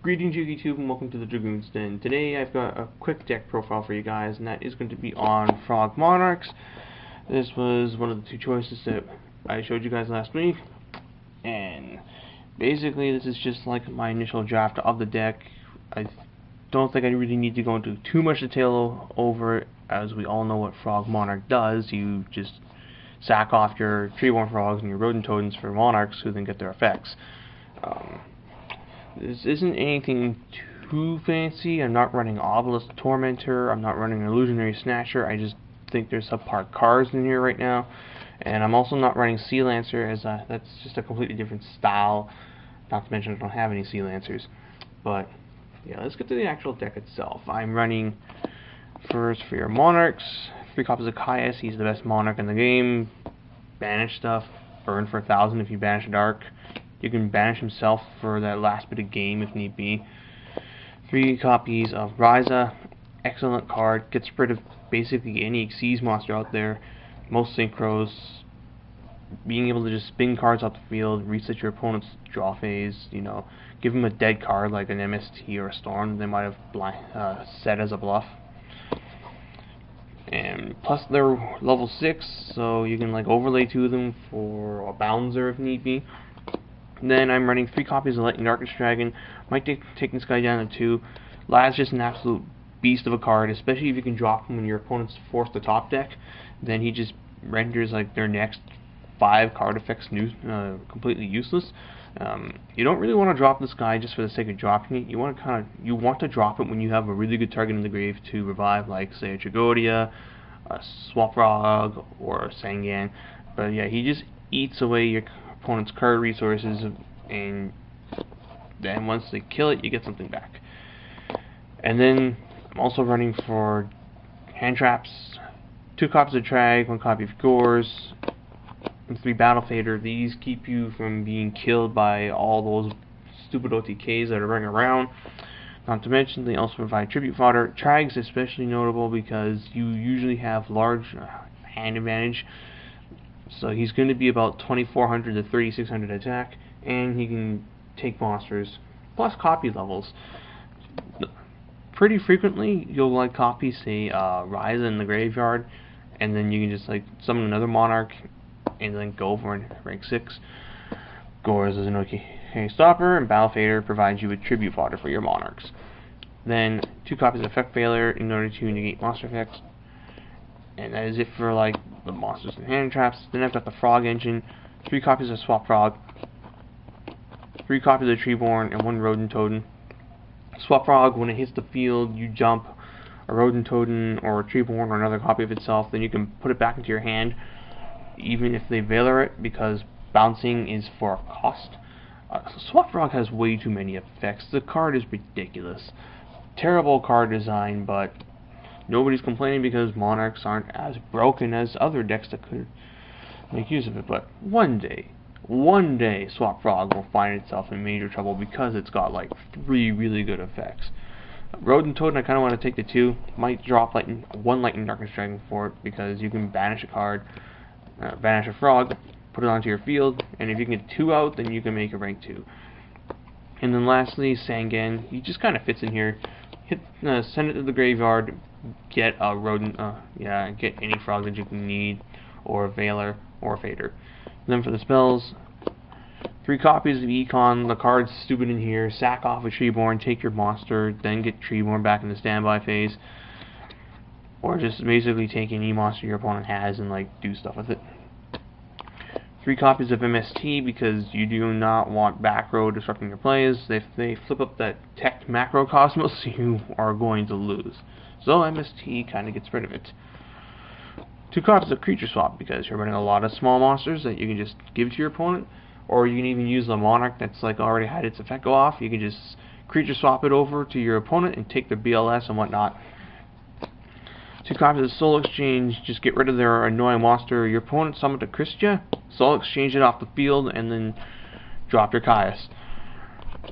Greetings YouTube and welcome to the Dragoon's Den. Today I've got a quick deck profile for you guys, and that is going to be on Frognarchs. This was one of the two choices that I showed you guys last week, and basically this is just like my initial draft of the deck. I don't think I really need to go into too much detail over it, as we all know what Frognarch does. You just sack off your tree-born frogs and your rodent totems for monarchs who then get their effects. This isn't anything too fancy. I'm not running Obelisk Tormentor, I'm not running Illusionary Snatcher. I just think there's subpar cards in here right now. And I'm also not running Sea Lancer, as that's just a completely different style. Not to mention I don't have any Sea Lancers. But yeah, let's get to the actual deck itself. I'm running first for your Monarchs, 3 copies of Caius. He's the best Monarch in the game. Banish stuff, burn for 1,000 if you banish a Dark. You can banish himself for that last bit of game if need be. 3 copies of Ryza, excellent card, gets rid of basically any Xyz monster out there, most synchros, being able to just spin cards off the field, reset your opponent's draw phase, you know, give him a dead card like an MST or a Storm they might have set as a bluff. And plus they're level 6, so you can like overlay 2 of them for a Bouncer if need be. Then I'm running 3 copies of Lightning Darkness Dragon. Might take this guy down to 2. Lad's just an absolute beast of a card, especially if you can drop him when your opponent's forced to top deck. Then he just renders like their next 5 card effects completely useless. You don't really want to drop this guy just for the sake of dropping it. You want to drop it when you have a really good target in the grave to revive, like say a Tragodia, a Swapfrog, or a Sangan. But yeah, he just eats away your opponent's card resources, and then once they kill it, you get something back. And then I'm also running for hand traps, 2 copies of Trag, 1 copy of Gores, and 3 Battle Fader. These keep you from being killed by all those stupid OTKs that are running around. Not to mention, they also provide tribute fodder. Trag's especially notable because you usually have large hand advantage. So he's going to be about 2,400 to 3,600 attack, and he can take monsters, plus copy levels. Pretty frequently, you'll like copy, say, Ryza in the graveyard, and then you can just like summon another Monarch, and then go for rank 6. Gores is an okay stopper, and Battle Fader provides you with tribute fodder for your Monarchs. Then 2 copies of Effect Failure in order to negate monster effects. And that is it for like the monsters and hand traps. Then I've got the Frog Engine, 3 copies of Swapfrog, 3 copies of Treeborn, and 1 Rodent Totem. Swapfrog, when it hits the field, you jump a Rodent Totem or a Treeborn or another copy of itself, then you can put it back into your hand, even if they Valor it, because bouncing is for a cost. Swapfrog has way too many effects. The card is ridiculous. Terrible card design, but nobody's complaining because Monarchs aren't as broken as other decks that could make use of it. But one day, Swapfrog will find itself in major trouble because it's got like 3 really good effects. Rodent Totem, I kind of want to take the 2. Might drop 1 Lightning Darkness Dragon for it because you can banish a card, banish a frog, put it onto your field, and if you can get 2 out, then you can make a rank 2. And then lastly, Sangan. He just kind of fits in here. Send it to the graveyard. Get a rodent, get any frog that you can need, or a Valor, or a Fader. And then for the spells, 3 copies of Econ. The card's stupid in here. Sack off a Treeborn, take your monster, then get Treeborn back in the standby phase. Or just basically take any monster your opponent has and like do stuff with it. 3 copies of MST because you do not want back row disrupting your plays. If they flip up that tech macrocosmos, you are going to lose. So MST kind of gets rid of it. 2 copies of Creature Swap because you're running a lot of small monsters that you can just give to your opponent, or you can even use the Monarch that's like already had its effect go off. You can just Creature Swap it over to your opponent and take their BLS and whatnot. 2 copies of Soul Exchange, just get rid of their annoying monster. Your opponent summoned a Christia, Soul Exchange it off the field, and then drop your Caius.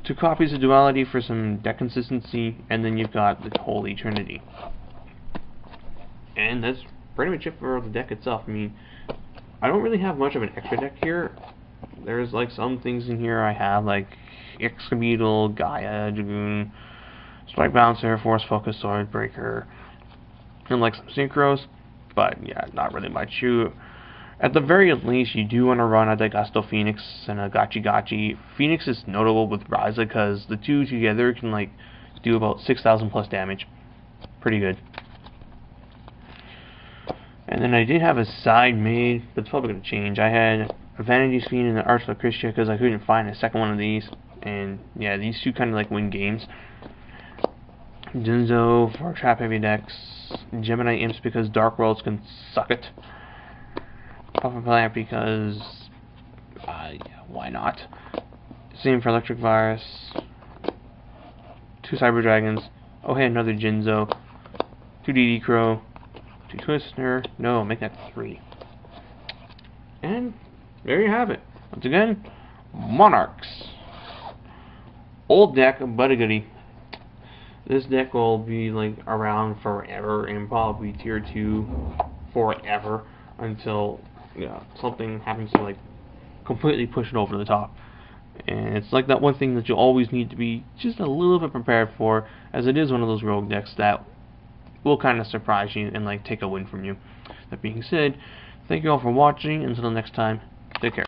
2 copies of Duality for some deck consistency, and then you've got the Holy Trinity. And that's pretty much it for the deck itself. I mean, I don't really have much of an extra deck here. There's like some things in here I have, like Excavabeetle, Gaia, Dragoon, Spike Bouncer, Force Focus, Sword Breaker, and like some Synchros, but yeah, not really much. At the very least, you do want to run a Gusto Phoenix and a Gachi Gachi. Phoenix is notable with Ryza because the two together can like do about 6,000 plus damage. Pretty good. And then I did have a side made, but it's probably going to change. I had a Vanity's Fiend and an Arch Lucretia because I couldn't find a second one of these. And yeah, these two kind of like win games. Jinzo for Trap Heavy decks. Gemini Imps because Dark Worlds can suck it. Puffer Plant because yeah, why not? Same for Electric Virus. 2 Cyber Dragons. Oh hey, another Jinzo. 2 DD Crow. 2 Twister. No, make that 3. And there you have it. Once again, Monarchs. Old deck, but a goodie. This deck will be like around forever and probably tier 2 forever until something happens to like completely push it over the top. And it's like that one thing that you always need to be just a little bit prepared for, as it is one of those rogue decks that will kind of surprise you and like take a win from you. That being said, thank you all for watching. Until next time, take care.